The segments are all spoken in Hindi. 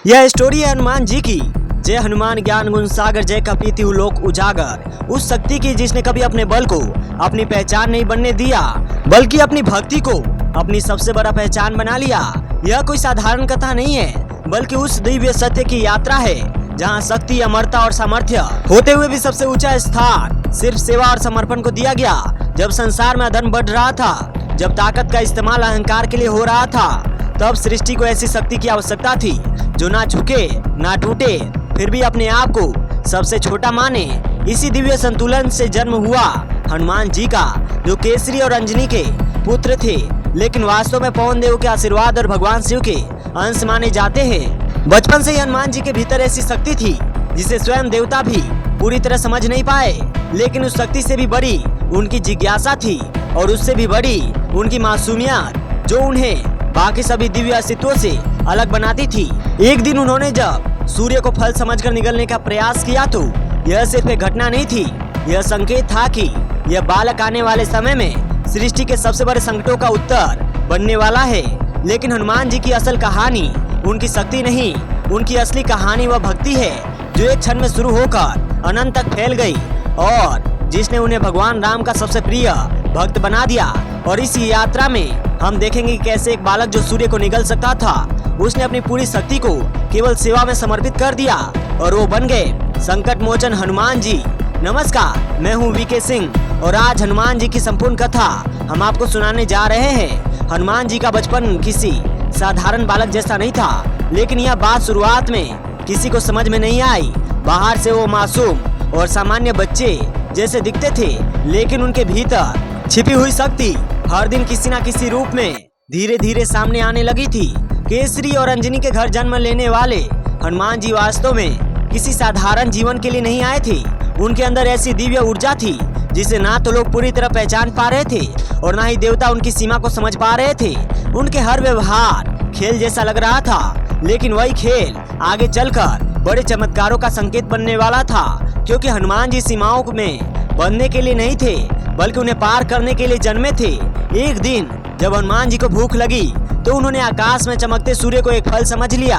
यह स्टोरी है हनुमान जी की। जय हनुमान ज्ञान गुण सागर, जय कपीति लोक उजागर। उस शक्ति की जिसने कभी अपने बल को अपनी पहचान नहीं बनने दिया, बल्कि अपनी भक्ति को अपनी सबसे बड़ा पहचान बना लिया। यह कोई साधारण कथा नहीं है, बल्कि उस दिव्य सत्य की यात्रा है जहाँ शक्ति, अमरता और सामर्थ्य होते हुए भी सबसे ऊंचा स्थान सिर्फ सेवा और समर्पण को दिया गया। जब संसार में अधर्म बढ़ रहा था, जब ताकत का इस्तेमाल अहंकार के लिए हो रहा था, तब सृष्टि को ऐसी शक्ति की आवश्यकता थी जो ना झुके ना टूटे, फिर भी अपने आप को सबसे छोटा माने। इसी दिव्य संतुलन से जन्म हुआ हनुमान जी का, जो केसरी और अंजनी के पुत्र थे, लेकिन वास्तव में पवन देव के आशीर्वाद और भगवान शिव के अंश माने जाते हैं। बचपन से ही हनुमान जी के भीतर ऐसी शक्ति थी जिसे स्वयं देवता भी पूरी तरह समझ नहीं पाए, लेकिन उस शक्ति से भी बड़ी उनकी जिज्ञासा थी, और उससे भी बड़ी उनकी मासूमियत, जो उन्हें बाकी सभी दिव्य अस्तित्वों से अलग बनाती थी। एक दिन उन्होंने जब सूर्य को फल समझकर निगलने का प्रयास किया, तो यह सिर्फ एक घटना नहीं थी, यह संकेत था कि यह बालक आने वाले समय में सृष्टि के सबसे बड़े संकटों का उत्तर बनने वाला है। लेकिन हनुमान जी की असल कहानी उनकी शक्ति नहीं, उनकी असली कहानी वह भक्ति है जो एक क्षण में शुरू होकर अनंत तक फैल गई, और जिसने उन्हें भगवान राम का सबसे प्रिय भक्त बना दिया। और इस यात्रा में हम देखेंगे कि कैसे एक बालक जो सूर्य को निगल सकता था, उसने अपनी पूरी शक्ति को केवल सेवा में समर्पित कर दिया, और वो बन गए संकट मोचन हनुमान जी। नमस्कार, मैं हूँ वीके सिंह, और आज हनुमान जी की संपूर्ण कथा हम आपको सुनाने जा रहे हैं। हनुमान जी का बचपन किसी साधारण बालक जैसा नहीं था, लेकिन यह बात शुरुआत में किसी को समझ में नहीं आई। बाहर से वो मासूम और सामान्य बच्चे जैसे दिखते थे, लेकिन उनके भीतर छिपी हुई शक्ति हर दिन किसी न किसी रूप में धीरे धीरे सामने आने लगी थी। केसरी और अंजनी के घर जन्म लेने वाले हनुमान जी वास्तव में किसी साधारण जीवन के लिए नहीं आए थे। उनके अंदर ऐसी दिव्य ऊर्जा थी जिसे ना तो लोग पूरी तरह पहचान पा रहे थे, और ना ही देवता उनकी सीमा को समझ पा रहे थे। उनके हर व्यवहार खेल जैसा लग रहा था, लेकिन वही खेल आगे चलकर बड़े चमत्कारों का संकेत बनने वाला था, क्योंकि हनुमान जी सीमाओं में बनने के लिए नहीं थे, बल्कि उन्हें पार करने के लिए जन्मे थे। एक दिन जब हनुमान जी को भूख लगी, तो उन्होंने आकाश में चमकते सूर्य को एक फल समझ लिया,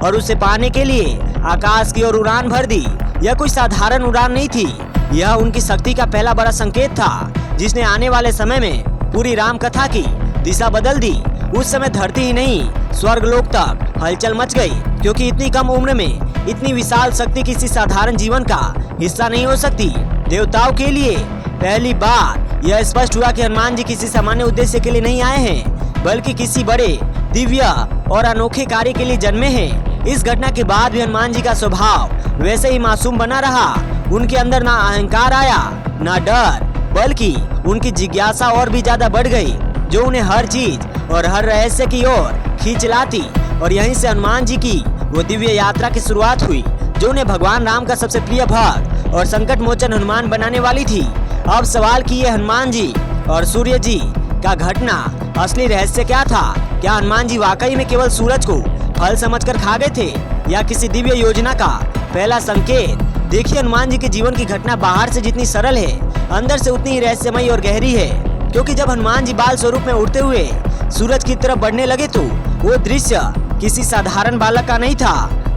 और उसे पाने के लिए आकाश की ओर उड़ान भर दी। यह कोई साधारण उड़ान नहीं थी, यह उनकी शक्ति का पहला बड़ा संकेत था, जिसने आने वाले समय में पूरी राम कथा की दिशा बदल दी। उस समय धरती ही नहीं, स्वर्गलोक तक हलचल मच गई, क्योंकि इतनी कम उम्र में इतनी विशाल शक्ति किसी साधारण जीवन का हिस्सा नहीं हो सकती। देवताओं के लिए पहली बार यह स्पष्ट हुआ कि हनुमान जी किसी सामान्य उद्देश्य के लिए नहीं आए हैं, बल्कि किसी बड़े दिव्य और अनोखे कार्य के लिए जन्मे हैं। इस घटना के बाद भी हनुमान जी का स्वभाव वैसे ही मासूम बना रहा। उनके अंदर ना अहंकार आया, ना डर, बल्कि उनकी जिज्ञासा और भी ज्यादा बढ़ गई, जो उन्हें हर चीज और हर रहस्य की ओर खींच लाती। और यहीं से हनुमान जी की वो दिव्य यात्रा की शुरुआत हुई, जो उन्हें भगवान राम का सबसे प्रिय भक्त और संकट मोचन हनुमान बनाने वाली थी। अब सवाल कि ये हनुमान जी और सूर्य जी का घटना असली रहस्य क्या था? क्या हनुमान जी वाकई में केवल सूरज को फल समझकर खा गए थे, या किसी दिव्य योजना का पहला संकेत? देखिए, हनुमान जी के जीवन की घटना बाहर से जितनी सरल है, अंदर से उतनी ही रहस्यमयी और गहरी है। क्योंकि जब हनुमान जी बाल स्वरूप में उड़ते हुए सूरज की तरफ बढ़ने लगे, तो वो दृश्य किसी साधारण बालक का नहीं था,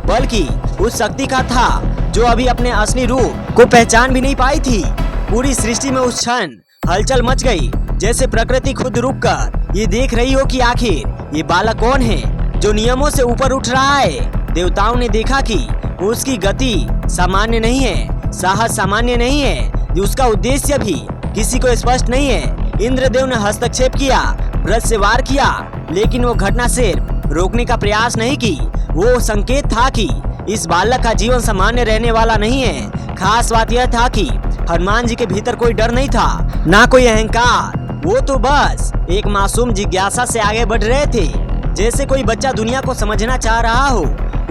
बल्कि उस शक्ति का था जो अभी अपने असली रूप को पहचान भी नहीं पाई थी। पूरी सृष्टि में उस क्षण हलचल मच गई, जैसे प्रकृति खुद रुककर ये देख रही हो कि आखिर ये बालक कौन है जो नियमों से ऊपर उठ रहा है। देवताओं ने देखा कि उसकी गति सामान्य नहीं है, साहस सामान्य नहीं है, उसका उद्देश्य भी किसी को स्पष्ट नहीं है। इंद्रदेव ने हस्तक्षेप किया, ब्रज से वार किया, लेकिन वो घटना सिर्फ रोकने का प्रयास नहीं की, वो संकेत था कि इस बालक का जीवन सामान्य रहने वाला नहीं है। खास बात यह था कि हनुमान जी के भीतर कोई डर नहीं था, ना कोई अहंकार। वो तो बस एक मासूम जिज्ञासा से आगे बढ़ रहे थे, जैसे कोई बच्चा दुनिया को समझना चाह रहा हो।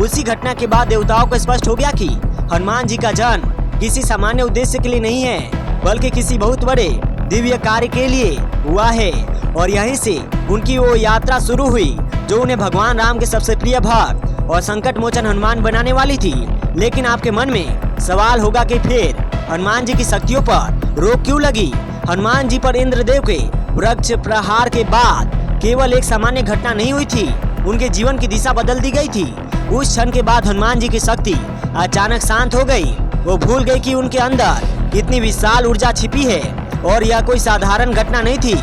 उसी घटना के बाद देवताओं को स्पष्ट हो गया कि हनुमान जी का जन्म किसी सामान्य उद्देश्य के लिए नहीं है, बल्कि किसी बहुत बड़े दिव्य कार्य के लिए हुआ है। और यहीं से उनकी वो यात्रा शुरू हुई, जो उन्हें भगवान राम के सबसे प्रिय भक्त और संकट मोचन हनुमान बनाने वाली थी। लेकिन आपके मन में सवाल होगा कि फिर हनुमान जी की शक्तियों पर रोक क्यों लगी? हनुमान जी पर इंद्रदेव के वृक्ष प्रहार के बाद केवल एक सामान्य घटना नहीं हुई थी, उनके जीवन की दिशा बदल दी गई थी। उस क्षण के बाद हनुमान जी की शक्ति अचानक शांत हो गई। वो भूल गई कि उनके अंदर कितनी विशाल ऊर्जा छिपी है और यह कोई साधारण घटना नहीं थी,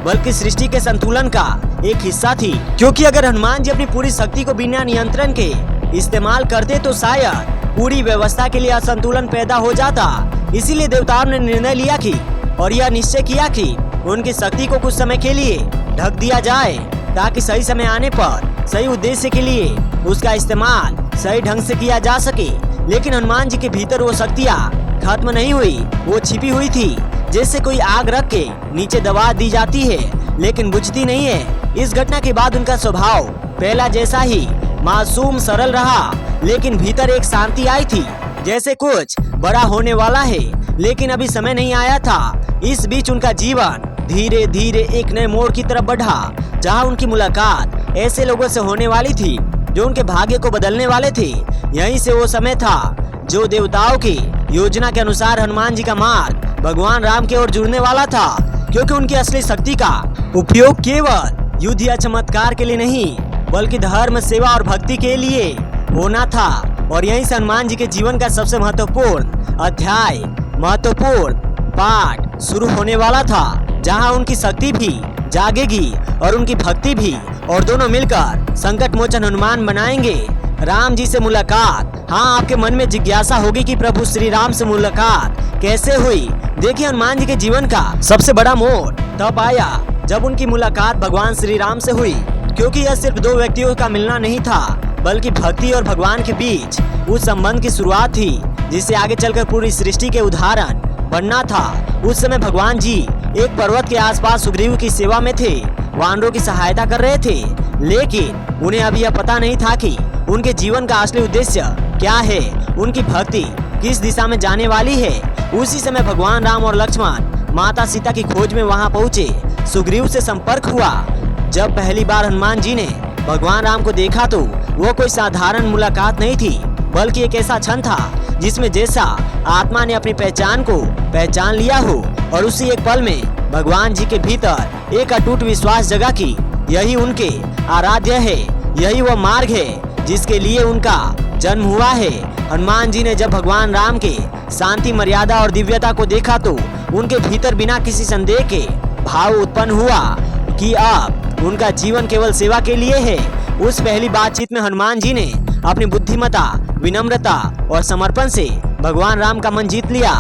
बल्कि सृष्टि के संतुलन का एक हिस्सा थी। क्योंकि अगर हनुमान जी अपनी पूरी शक्ति को बिना नियंत्रण के इस्तेमाल करते तो शायद पूरी व्यवस्था के लिए असंतुलन पैदा हो जाता। इसीलिए देवताओं ने निर्णय लिया कि और यह निश्चय किया कि उनकी शक्ति को कुछ समय के लिए ढक दिया जाए, ताकि सही समय आने पर सही उद्देश्य के लिए उसका इस्तेमाल सही ढंग से किया जा सके। लेकिन हनुमान जी के भीतर वो शक्तियाँ खत्म नहीं हुई, वो छिपी हुई थी, जैसे कोई आग रख के नीचे दबा दी जाती है लेकिन बुझती नहीं है। इस घटना के बाद उनका स्वभाव पहला जैसा ही मासूम सरल रहा, लेकिन भीतर एक शांति आई थी, जैसे कुछ बड़ा होने वाला है लेकिन अभी समय नहीं आया था। इस बीच उनका जीवन धीरे धीरे एक नए मोड़ की तरफ बढ़ा, जहां उनकी मुलाकात ऐसे लोगों से होने वाली थी जो उनके भाग्य को बदलने वाले थे। यहीं से वो समय था जो देवताओं की योजना के अनुसार हनुमान जी का मार्ग भगवान राम की ओर जुड़ने वाला था, क्योंकि उनकी असली शक्ति का उपयोग केवल युद्ध या चमत्कार के लिए नहीं, बल्कि धर्म, सेवा और भक्ति के लिए होना था। और यहीं से हनुमान जी के जीवन का सबसे महत्वपूर्ण अध्याय, महत्वपूर्ण पाठ शुरू होने वाला था, जहां उनकी शक्ति भी जागेगी और उनकी भक्ति भी, और दोनों मिलकर संकट मोचन हनुमान बनाएंगे। राम जी से मुलाकात। हाँ, आपके मन में जिज्ञासा होगी कि प्रभु श्री राम से मुलाकात कैसे हुई। देखिए, हनुमान जी के जीवन का सबसे बड़ा मोड़ तब आया जब उनकी मुलाकात भगवान श्री राम से हुई, क्योंकि यह सिर्फ दो व्यक्तियों का मिलना नहीं था, बल्कि भक्ति और भगवान के बीच उस संबंध की शुरुआत थी जिससे आगे चलकर पूरी सृष्टि के उदाहरण बनना था। उस समय भगवान जी एक पर्वत के आसपास सुग्रीव की सेवा में थे, वानरों की सहायता कर रहे थे, लेकिन उन्हें अभी यह पता नहीं था कि उनके जीवन का असली उद्देश्य क्या है, उनकी भक्ति किस दिशा में जाने वाली है। उसी समय भगवान राम और लक्ष्मण माता सीता की खोज में वहां पहुंचे। सुग्रीव से संपर्क हुआ। जब पहली बार हनुमान जी ने भगवान राम को देखा तो वो कोई साधारण मुलाकात नहीं थी, बल्कि एक ऐसा क्षण था जिसमें जैसा आत्मा ने अपनी पहचान को पहचान लिया हो, और उसी एक पल में भगवान जी के भीतर एक अटूट विश्वास जगा कि यही उनके आराध्य है, यही वो मार्ग है जिसके लिए उनका जन्म हुआ है। हनुमान जी ने जब भगवान राम के शांति, मर्यादा और दिव्यता को देखा तो उनके भीतर बिना किसी संदेह के भाव उत्पन्न हुआ कि अब उनका जीवन केवल सेवा के लिए है। उस पहली बातचीत में हनुमान जी ने अपनी बुद्धिमत्ता, विनम्रता और समर्पण से भगवान राम का मन जीत लिया,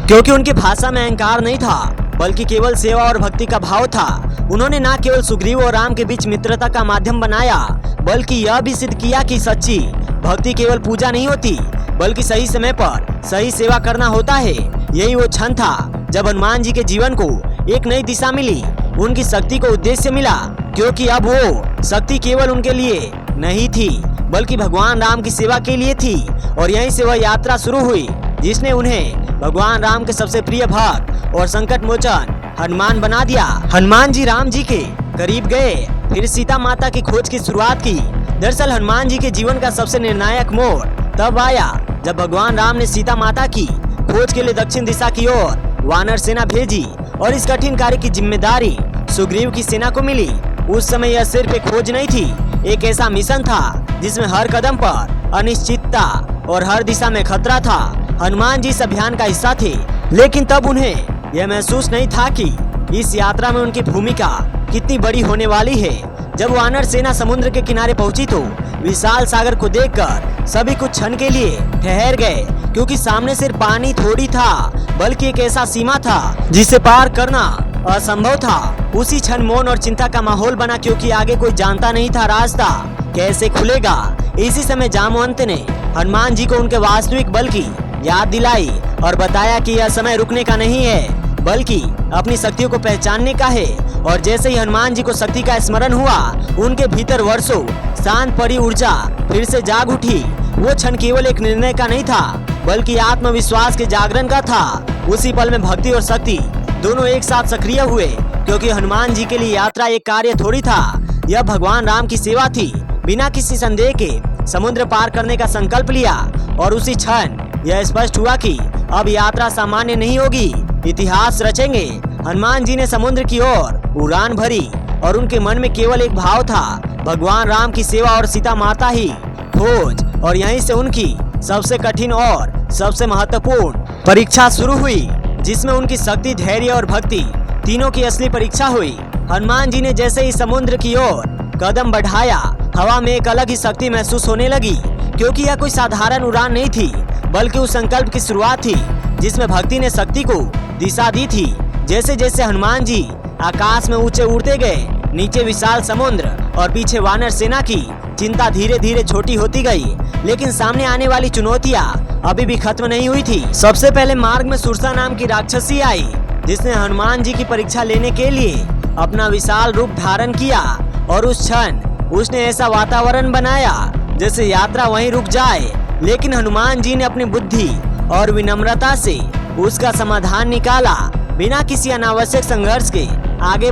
क्योंकि उनकी भाषा में अहंकार नहीं था, बल्कि केवल सेवा और भक्ति का भाव था। उन्होंने न केवल सुग्रीव और राम के बीच मित्रता का माध्यम बनाया, बल्कि यह भी सिद्ध किया कि सच्ची भक्ति केवल पूजा नहीं होती, बल्कि सही समय पर सही सेवा करना होता है। यही वो क्षण था जब हनुमान जी के जीवन को एक नई दिशा मिली, उनकी शक्ति को उद्देश्य मिला, क्योंकि अब वो शक्ति केवल उनके लिए नहीं थी, बल्कि भगवान राम की सेवा के लिए थी। और यहीं से वह यात्रा शुरू हुई जिसने उन्हें भगवान राम के सबसे प्रिय भक्त और संकट मोचन हनुमान बना दिया। हनुमान जी राम जी के करीब गए, फिर सीता माता की खोज की शुरुआत की। दरअसल हनुमान जी के जीवन का सबसे निर्णायक मोड़ तब आया जब भगवान राम ने सीता माता की खोज के लिए दक्षिण दिशा की ओर वानर सेना भेजी, और इस कठिन कार्य की जिम्मेदारी सुग्रीव की सेना को मिली। उस समय यह सिर्फ एक खोज नहीं थी, एक ऐसा मिशन था जिसमें हर कदम पर अनिश्चितता और हर दिशा में खतरा था। हनुमान जी इस अभियान का हिस्सा थे, लेकिन तब उन्हें यह महसूस नहीं था कि इस यात्रा में उनकी भूमिका कितनी बड़ी होने वाली है। जब वानर सेना समुद्र के किनारे पहुंची तो विशाल सागर को देखकर सभी कुछ क्षण के लिए ठहर गए, क्योंकि सामने सिर्फ पानी थोड़ी था, बल्कि एक ऐसा सीमा था जिसे पार करना असंभव था। उसी क्षण मौन और चिंता का माहौल बना, क्योंकि आगे कोई जानता नहीं था रास्ता कैसे खुलेगा। इसी समय जामवंत ने हनुमान जी को उनके वास्तविक बल की याद दिलाई और बताया कि यह समय रुकने का नहीं है, बल्कि अपनी शक्तियों को पहचानने का है। और जैसे ही हनुमान जी को शक्ति का स्मरण हुआ, उनके भीतर वर्षों शांत पड़ी ऊर्जा फिर से जाग उठी। वो क्षण केवल एक निर्णय का नहीं था, बल्कि आत्मविश्वास के जागरण का था। उसी पल में भक्ति और शक्ति दोनों एक साथ सक्रिय हुए, क्योंकि हनुमान जी के लिए यात्रा एक कार्य थोड़ी था, यह भगवान राम की सेवा थी। बिना किसी संदेह के समुद्र पार करने का संकल्प लिया, और उसी क्षण यह स्पष्ट हुआ कि अब यात्रा सामान्य नहीं होगी, इतिहास रचेंगे। हनुमान जी ने समुद्र की ओर उड़ान भरी, और उनके मन में केवल एक भाव था भगवान राम की सेवा और सीता माता ही खोज, और यहीं से उनकी सबसे कठिन और सबसे महत्वपूर्ण परीक्षा शुरू हुई, जिसमें उनकी शक्ति, धैर्य और भक्ति तीनों की असली परीक्षा हुई। हनुमान जी ने जैसे ही समुद्र की ओर कदम बढ़ाया, हवा में एक अलग ही शक्ति महसूस होने लगी, क्योंकि यह कोई साधारण उड़ान नहीं थी, बल्कि उस संकल्प की शुरुआत थी जिसमें भक्ति ने शक्ति को दिशा दी थी। जैसे जैसे हनुमान जी आकाश में ऊंचे उड़ते गए, नीचे विशाल समुद्र और पीछे वानर सेना की चिंता धीरे धीरे छोटी होती गई, लेकिन सामने आने वाली चुनौतियां अभी भी खत्म नहीं हुई थी। सबसे पहले मार्ग में सुरसा नाम की राक्षसी आई, जिसने हनुमान जी की परीक्षा लेने के लिए अपना विशाल रूप धारण किया, और उस क्षण उसने ऐसा वातावरण बनाया जैसे यात्रा वहीं रुक जाए। लेकिन हनुमान जी ने अपनी बुद्धि और विनम्रता से उसका समाधान निकाला। बिना किसी अनावश्यक संघर्ष के आगे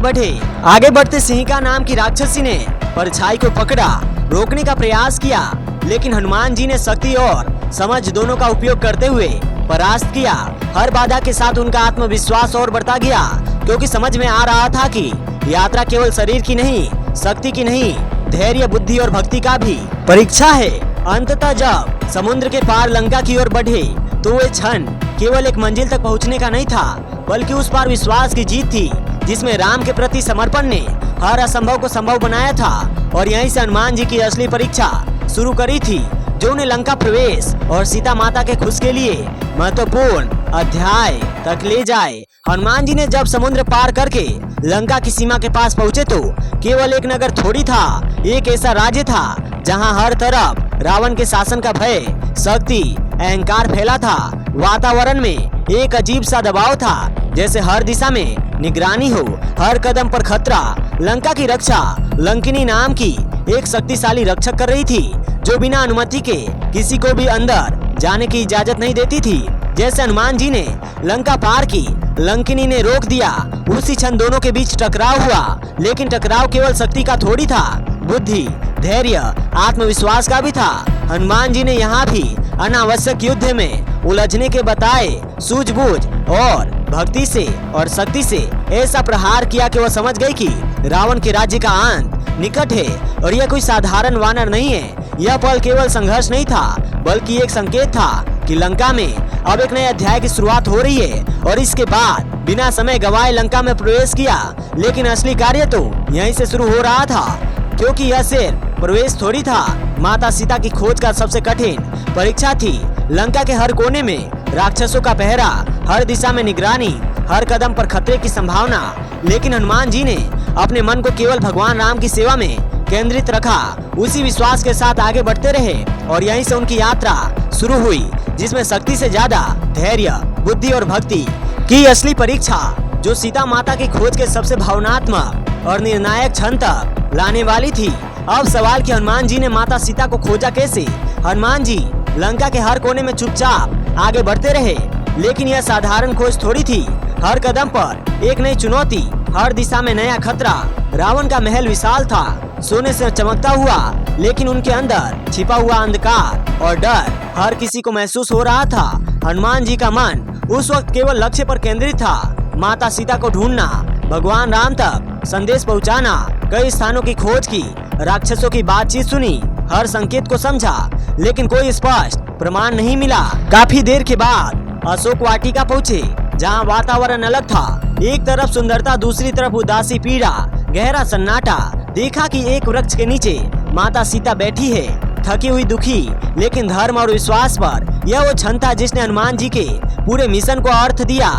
बढ़ते सिंहिका नाम की राक्षसी ने परछाई को पकड़ा, रोकने का प्रयास किया, लेकिन हनुमान जी ने शक्ति और समझ दोनों का उपयोग करते हुए परास्त किया। हर बाधा के साथ उनका आत्मविश्वास और बढ़ता गया, क्योंकि समझ में आ रहा था कि यात्रा केवल शरीर की नहीं, शक्ति की नहीं, धैर्य, बुद्धि और भक्ति का भी परीक्षा है। अंततः जब समुद्र के पार लंका की ओर बढ़े, तो वे क्षण केवल एक मंजिल तक पहुंचने का नहीं था, बल्कि उस पार विश्वास की जीत थी, जिसमें राम के प्रति समर्पण ने हर असंभव को संभव बनाया था। और यहीं से हनुमान जी की असली परीक्षा शुरू करी थी, जो उन्हें लंका प्रवेश और सीता माता के खुश के लिए महत्वपूर्ण अध्याय तक ले जाए। हनुमान जी ने जब समुद्र पार करके लंका की सीमा के पास पहुंचे, तो केवल एक नगर थोड़ी था, एक ऐसा राज्य था जहां हर तरफ रावण के शासन का भय, शक्ति, अहंकार फैला था। वातावरण में एक अजीब सा दबाव था, जैसे हर दिशा में निगरानी हो, हर कदम पर खतरा। लंका की रक्षा लंकिनी नाम की एक शक्तिशाली रक्षक कर रही थी, जो बिना अनुमति के किसी को भी अंदर जाने की इजाजत नहीं देती थी। जैसे हनुमान जी ने लंका पार की, लंकिनी ने रोक दिया। उसी क्षण दोनों के बीच टकराव हुआ, लेकिन टकराव केवल शक्ति का थोड़ी था, बुद्धि, धैर्य, आत्मविश्वास का भी था। हनुमान जी ने यहाँ भी अनावश्यक युद्ध में उलझने के बताए सूझबूझ और भक्ति से और शक्ति से ऐसा प्रहार किया कि वह समझ गई कि रावण के राज्य का अंत निकट है, और यह कोई साधारण वानर नहीं है। यह पल केवल संघर्ष नहीं था, बल्कि एक संकेत था कि लंका में अब एक नए अध्याय की शुरुआत हो रही है। और इसके बाद बिना समय गंवाए लंका में प्रवेश किया, लेकिन असली कार्य तो यहीं से शुरू हो रहा था, क्योंकि यह सिर्फ प्रवेश थोड़ी था, माता सीता की खोज का सबसे कठिन परीक्षा थी। लंका के हर कोने में राक्षसों का पहरा, हर दिशा में निगरानी, हर कदम पर खतरे की संभावना। लेकिन हनुमान जी ने अपने मन को केवल भगवान राम की सेवा में केंद्रित रखा, उसी विश्वास के साथ आगे बढ़ते रहे, और यहीं से उनकी यात्रा शुरू हुई, जिसमें शक्ति से ज्यादा धैर्य, बुद्धि और भक्ति की असली परीक्षा, जो सीता माता की खोज के सबसे भावनात्मक और निर्णायक क्षण तक लाने वाली थी। अब सवाल कि हनुमान जी ने माता सीता को खोजा कैसे। हनुमान जी लंका के हर कोने में चुपचाप आगे बढ़ते रहे, लेकिन यह साधारण खोज थोड़ी थी। हर कदम पर एक नई चुनौती, हर दिशा में नया खतरा। रावण का महल विशाल था, सोने से चमकता हुआ, लेकिन उनके अंदर छिपा हुआ अंधकार और डर हर किसी को महसूस हो रहा था। हनुमान जी का मन उस वक्त केवल लक्ष्य पर केंद्रित था, माता सीता को ढूंढना, भगवान राम तक संदेश पहुंचाना। कई स्थानों की खोज की, राक्षसों की बातचीत सुनी, हर संकेत को समझा, लेकिन कोई स्पष्ट प्रमाण नहीं मिला। काफी देर के बाद अशोक वाटिका पहुँचे, जहाँ वातावरण अलग था। एक तरफ सुंदरता, दूसरी तरफ उदासी, पीड़ा, गहरा सन्नाटा। देखा कि एक वृक्ष के नीचे माता सीता बैठी है, थकी हुई, दुखी, लेकिन धर्म और विश्वास पर। यह वो क्षण था जिसने हनुमान जी के पूरे मिशन को अर्थ दिया।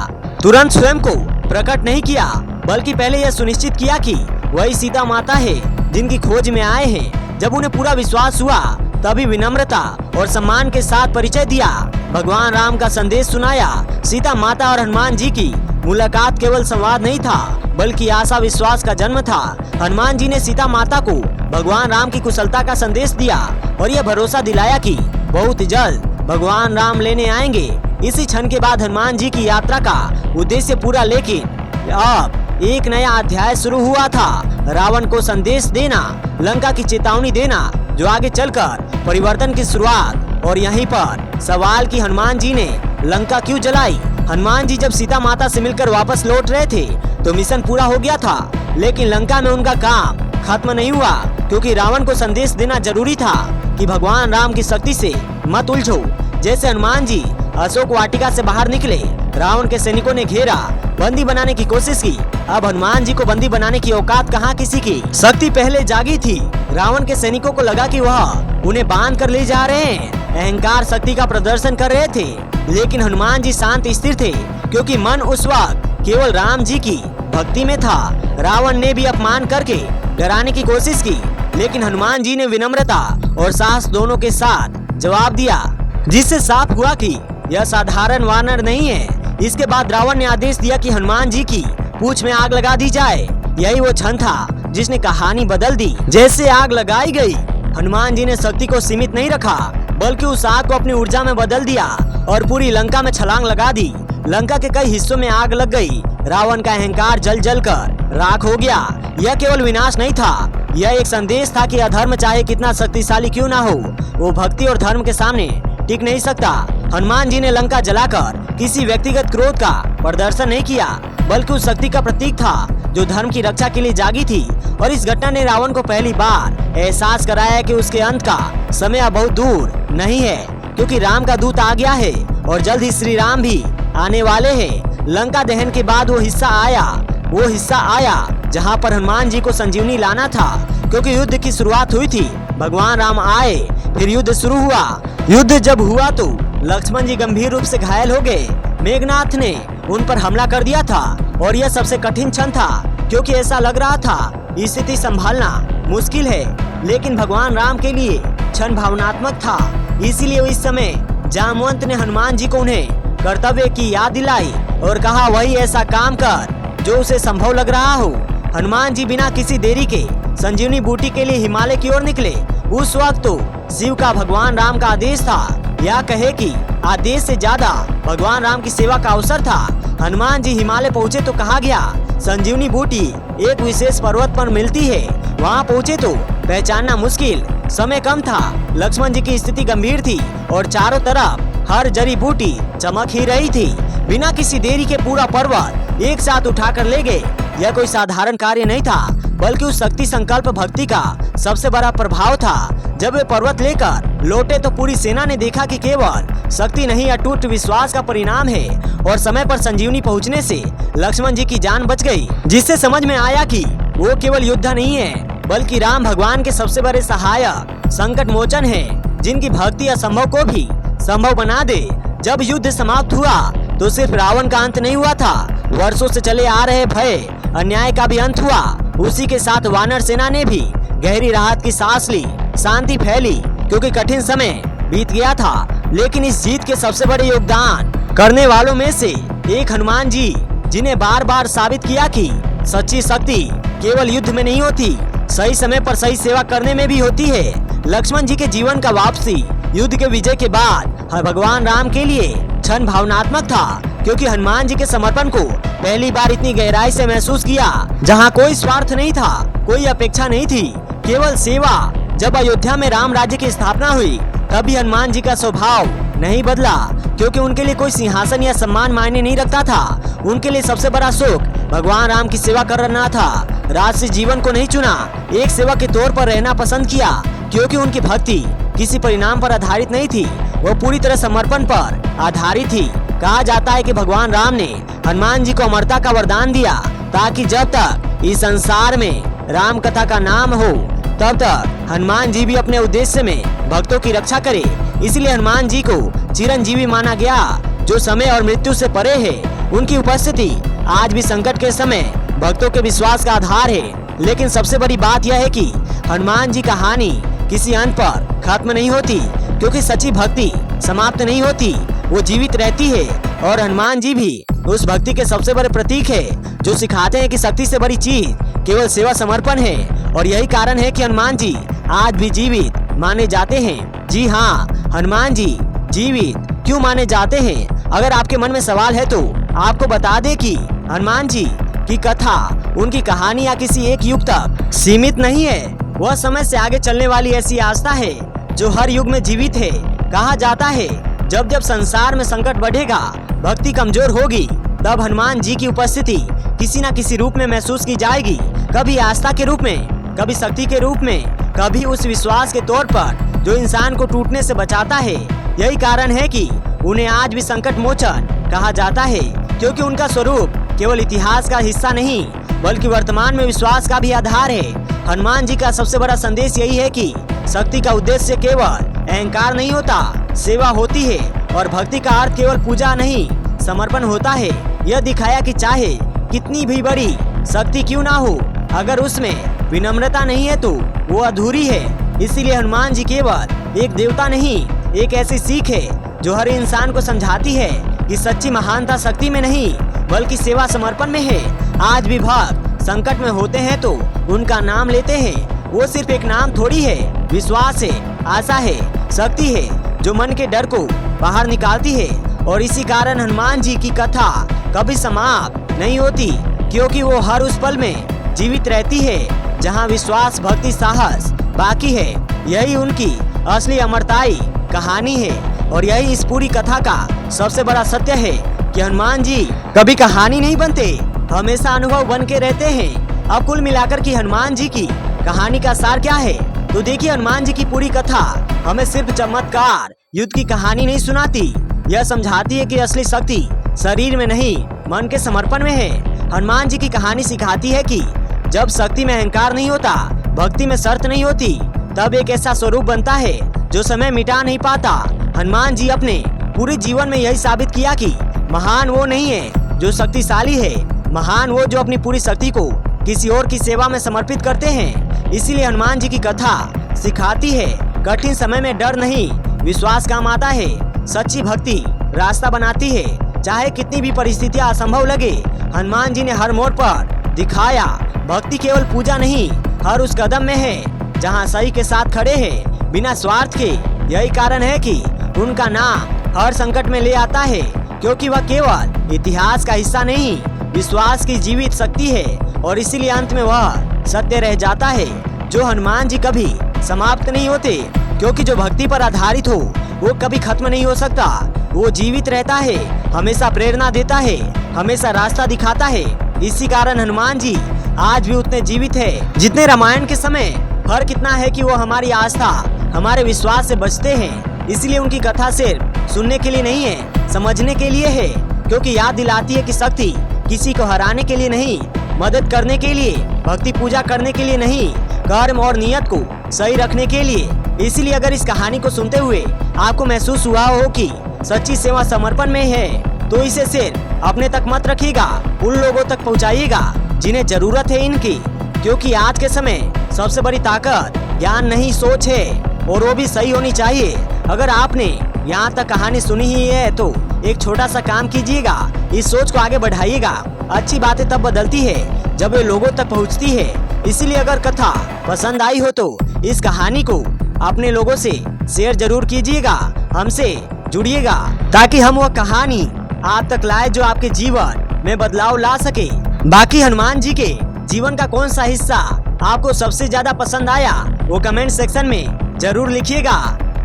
तुरंत स्वयं को प्रकट नहीं किया, बल्कि पहले यह सुनिश्चित किया कि वही सीता माता है जिनकी खोज में आए हैं। जब उन्हें पूरा विश्वास हुआ, तभी विनम्रता और सम्मान के साथ परिचय दिया, भगवान राम का संदेश सुनाया। सीता माता और हनुमान जी की मुलाकात केवल संवाद नहीं था, बल्कि आशा विश्वास का जन्म था। हनुमान जी ने सीता माता को भगवान राम की कुशलता का संदेश दिया, और यह भरोसा दिलाया कि बहुत जल्द भगवान राम लेने आएंगे। इसी क्षण के बाद हनुमान जी की यात्रा का उद्देश्य पूरा, लेकिन अब एक नया अध्याय शुरू हुआ था। रावण को संदेश देना, लंका की चेतावनी देना, जो आगे चलकर परिवर्तन की शुरुआत। और यहीं पर सवाल कि हनुमान जी ने लंका क्यों जलाई। हनुमान जी जब सीता माता से मिलकर वापस लौट रहे थे, तो मिशन पूरा हो गया था, लेकिन लंका में उनका काम खत्म नहीं हुआ। क्योंकि रावण को संदेश देना जरूरी था कि भगवान राम की शक्ति से मत उलझो। जैसे हनुमान जी अशोक वाटिका से बाहर निकले, रावण के सैनिकों ने घेरा, बंदी बनाने की कोशिश की। अब हनुमान जी को बंदी बनाने की औकात कहाँ किसी की। शक्ति पहले जागी थी। रावण के सैनिकों को लगा कि वह उन्हें बांध कर ले जा रहे हैं, अहंकार शक्ति का प्रदर्शन कर रहे थे। लेकिन हनुमान जी शांत स्थिर थे, क्योंकि मन उस वक्त केवल राम जी की भक्ति में था। रावण ने भी अपमान करके डराने की कोशिश की, लेकिन हनुमान जी ने विनम्रता और साहस दोनों के साथ जवाब दिया, जिससे साफ हुआ कि यह साधारण वानर नहीं है। इसके बाद रावण ने आदेश दिया कि हनुमान जी की पूंछ में आग लगा दी जाए। यही वो क्षण था जिसने कहानी बदल दी। जैसे आग लगाई गई, हनुमान जी ने शक्ति को सीमित नहीं रखा, बल्कि उस आग को अपनी ऊर्जा में बदल दिया और पूरी लंका में छलांग लगा दी। लंका के कई हिस्सों में आग लग गई। रावण का अहंकार जल जल कर राख हो गया। यह केवल विनाश नहीं था, यह एक संदेश था कि अधर्म चाहे कितना शक्तिशाली क्यों ना हो, वो भक्ति और धर्म के सामने टिक नहीं सकता। हनुमान जी ने लंका जलाकर किसी व्यक्तिगत क्रोध का प्रदर्शन नहीं किया, बल्कि उस शक्ति का प्रतीक था जो धर्म की रक्षा के लिए जागी थी। और इस घटना ने रावण को पहली बार एहसास कराया कि उसके अंत का समय अब बहुत दूर नहीं है, क्योंकि राम का दूत आ गया है और जल्द ही श्री राम भी आने वाले हैं। लंका दहन के बाद वो हिस्सा आया जहाँ पर हनुमान जी को संजीवनी लाना था, क्योंकि युद्ध की शुरुआत हुई थी। भगवान राम आए, फिर युद्ध शुरू हुआ। युद्ध जब हुआ तो लक्ष्मण जी गंभीर रूप से घायल हो गए। मेघनाथ ने उन पर हमला कर दिया था और यह सबसे कठिन क्षण था, क्योंकि ऐसा लग रहा था स्थिति संभालना मुश्किल है। लेकिन भगवान राम के लिए क्षण भावनात्मक था, इसीलिए इस समय जामवंत ने हनुमान जी को उन्हें कर्तव्य की याद दिलाई और कहा, वही ऐसा काम कर जो उसे संभव लग रहा हो। हनुमान जी बिना किसी देरी के संजीवनी बूटी के लिए हिमालय की ओर निकले। उस वक्त तो शिव का भगवान राम का आदेश था, या कहे कि आदेश से ज्यादा भगवान राम की सेवा का अवसर था। हनुमान जी हिमालय पहुँचे तो कहा गया, संजीवनी बूटी एक विशेष पर्वत पर मिलती है। वहाँ पहुँचे तो पहचानना मुश्किल, समय कम था। लक्ष्मण जी की स्थिति गंभीर थी और चारों तरफ हर जड़ी बूटी चमक ही रही थी। बिना किसी देरी के पूरा पर्वत एक साथ उठाकर ले गए। यह कोई साधारण कार्य नहीं था, बल्कि उस शक्ति संकल्प भक्ति का सबसे बड़ा प्रभाव था। जब वे पर्वत लेकर लौटे तो पूरी सेना ने देखा कि केवल शक्ति नहीं, अटूट विश्वास का परिणाम है। और समय पर संजीवनी पहुंचने से लक्ष्मण जी की जान बच गई, जिससे समझ में आया कि वो केवल योद्धा नहीं है, बल्कि राम भगवान के सबसे बड़े सहायक, संकट मोचन है, जिनकी भक्ति असंभव को भी संभव बना दे। जब युद्ध समाप्त हुआ तो सिर्फ रावण का अंत नहीं हुआ था, वर्षों से चले आ रहे भय, अन्याय का भी अंत हुआ। उसी के साथ वानर सेना ने भी गहरी राहत की सांस ली, शांति फैली, क्योंकि कठिन समय बीत गया था। लेकिन इस जीत के सबसे बड़े योगदान करने वालों में से एक हनुमान जी, जिन्हें बार बार साबित किया कि सच्ची शक्ति केवल युद्ध में नहीं होती, सही समय पर सही सेवा करने में भी होती है। लक्ष्मण जी के जीवन का वापसी युद्ध के विजय के बाद भगवान राम के लिए क्षण भावनात्मक था, क्योंकि हनुमान जी के समर्पण को पहली बार इतनी गहराई से महसूस किया, जहां कोई स्वार्थ नहीं था, कोई अपेक्षा नहीं थी, केवल सेवा। जब अयोध्या में राम राज्य की स्थापना हुई, तभी हनुमान जी का स्वभाव नहीं बदला, क्योंकि उनके लिए कोई सिंहासन या सम्मान मायने नहीं रखता था। उनके लिए सबसे बड़ा सुख भगवान राम की सेवा करना था। राजसी जीवन को नहीं चुना, एक सेवक के तौर पर रहना पसंद किया, क्योंकि उनकी भक्ति किसी परिणाम पर आधारित नहीं थी, वो पूरी तरह समर्पण पर आधारित थी। कहा जाता है कि भगवान राम ने हनुमान जी को अमरता का वरदान दिया, ताकि जब तक इस संसार में राम कथा का नाम हो, तब तक हनुमान जी भी अपने उद्देश्य में भक्तों की रक्षा करे। इसलिए हनुमान जी को चिरंजीवी माना गया, जो समय और मृत्यु से परे है। उनकी उपस्थिति आज भी संकट के समय भक्तों के विश्वास का आधार है। लेकिन सबसे बड़ी बात यह है कि हनुमान जी कहानी किसी अंत पर खत्म नहीं होती, क्योंकि सच्ची भक्ति समाप्त नहीं होती, वो जीवित रहती है। और हनुमान जी भी उस भक्ति के सबसे बड़े प्रतीक है, जो सिखाते हैं कि शक्ति से बड़ी चीज केवल सेवा समर्पण है। और यही कारण है कि हनुमान जी आज भी जीवित माने जाते हैं। जी हाँ, हनुमान जी जीवित क्यों माने जाते हैं? अगर आपके मन में सवाल है तो आपको बता दें कि हनुमान जी की कथा, उनकी कहानी या किसी एक युग तक सीमित नहीं है। वह समय से आगे चलने वाली ऐसी आस्था है जो हर युग में जीवित है। कहा जाता है, जब जब संसार में संकट बढ़ेगा, भक्ति कमजोर होगी, तब हनुमान जी की उपस्थिति किसी न किसी रूप में महसूस की जाएगी। कभी आस्था के रूप में, कभी शक्ति के रूप में, कभी उस विश्वास के तौर पर जो इंसान को टूटने से बचाता है। यही कारण है कि उन्हें आज भी संकट मोचन कहा जाता है, क्योंकि उनका स्वरूप केवल इतिहास का हिस्सा नहीं बल्कि वर्तमान में विश्वास का भी आधार है। हनुमान जी का सबसे बड़ा संदेश यही है कि शक्ति का उद्देश्य केवल अहंकार नहीं होता, सेवा होती है, और भक्ति का अर्थ केवल पूजा नहीं समर्पण होता है। यह दिखाया कि चाहे कितनी भी बड़ी शक्ति क्यों ना हो, अगर उसमें विनम्रता नहीं है तो वो अधूरी है। इसीलिए हनुमान जी केवल एक देवता नहीं, एक ऐसी सीख है जो हर इंसान को समझाती है कि सच्ची महानता शक्ति में नहीं बल्कि सेवा समर्पण में है। आज भी भक्त संकट में होते हैं तो उनका नाम लेते हैं। वो सिर्फ एक नाम थोड़ी है, विश्वास है, आशा है, शक्ति है जो मन के डर को बाहर निकालती है। और इसी कारण हनुमान जी की कथा कभी समाप्त नहीं होती, क्योंकि वो हर उस पल में जीवित रहती है जहाँ विश्वास, भक्ति, साहस बाकी है। यही उनकी असली अमरताई कहानी है, और यही इस पूरी कथा का सबसे बड़ा सत्य है कि हनुमान जी कभी कहानी नहीं बनते, हमेशा अनुभव बन के रहते हैं। अब कुल मिलाकर की हनुमान जी की कहानी का सार क्या है, तो देखिए हनुमान जी की पूरी कथा हमें सिर्फ चमत्कार, युद्ध की कहानी नहीं सुनाती, यह समझाती है कि असली शक्ति शरीर में नहीं मन के समर्पण में है। हनुमान जी की कहानी सिखाती है कि जब शक्ति में अहंकार नहीं होता, भक्ति में शर्त नहीं होती, तब एक ऐसा स्वरूप बनता है जो समय मिटा नहीं पाता। हनुमान जी अपने पूरे जीवन में यही साबित किया कि महान वो नहीं है जो शक्तिशाली है, महान वो जो अपनी पूरी शक्ति को किसी और की सेवा में समर्पित करते हैं। इसीलिए हनुमान जी की कथा सिखाती है कठिन समय में डर नहीं, विश्वास काम आता है। सच्ची भक्ति रास्ता बनाती है, चाहे कितनी भी परिस्थितियां असंभव लगे। हनुमान जी ने हर मोड़ पर दिखाया भक्ति केवल पूजा नहीं, हर उस कदम में है जहां सही के साथ खड़े हैं बिना स्वार्थ के। यही कारण है कि उनका नाम हर संकट में ले आता है, क्योंकि वह केवल इतिहास का हिस्सा नहीं, विश्वास की जीवित शक्ति है। और इसीलिए अंत में वह सत्य रह जाता है जो हनुमान जी कभी समाप्त नहीं होते, क्योंकि जो भक्ति पर आधारित हो वो कभी खत्म नहीं हो सकता। वो जीवित रहता है, हमेशा प्रेरणा देता है, हमेशा रास्ता दिखाता है। इसी कारण हनुमान जी आज भी उतने जीवित है जितने रामायण के समय। फर्क इतना है कि वो हमारी आस्था, हमारे विश्वास से बचते हैं। इसलिए उनकी कथा सिर्फ सुनने के लिए नहीं है, समझने के लिए है, क्योंकि याद दिलाती है कि शक्ति किसी को हराने के लिए नहीं, मदद करने के लिए, भक्ति पूजा करने के लिए नहीं, कर्म और नियत को सही रखने के लिए। इसीलिए अगर इस कहानी को सुनते हुए आपको महसूस हुआ हो कि सच्ची सेवा समर्पण में है, तो इसे सिर्फ अपने तक मत रखिएगा, उन लोगों तक पहुंचाइएगा जिन्हें जरूरत है इनकी। क्योंकि आज के समय सबसे बड़ी ताकत ज्ञान नहीं, सोच है, और वो भी सही होनी चाहिए। अगर आपने यहाँ तक कहानी सुनी ही है तो एक छोटा सा काम कीजिएगा, इस सोच को आगे बढ़ाइएगा। अच्छी बातें तब बदलती है जब वे लोगों तक पहुँचती है। इसीलिए अगर कथा पसंद आई हो तो इस कहानी को अपने लोगों से शेयर जरूर कीजिएगा, हमसे जुड़िएगा, ताकि हम वह कहानी आप तक लाए जो आपके जीवन में बदलाव ला सके। बाकी हनुमान जी के जीवन का कौन सा हिस्सा आपको सबसे ज्यादा पसंद आया वो कमेंट सेक्शन में जरूर लिखिएगा,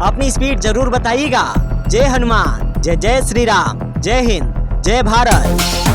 अपनी स्पीड जरूर बताइएगा। जय हनुमान, जय जय श्री राम, जय हिंद, जय भारत।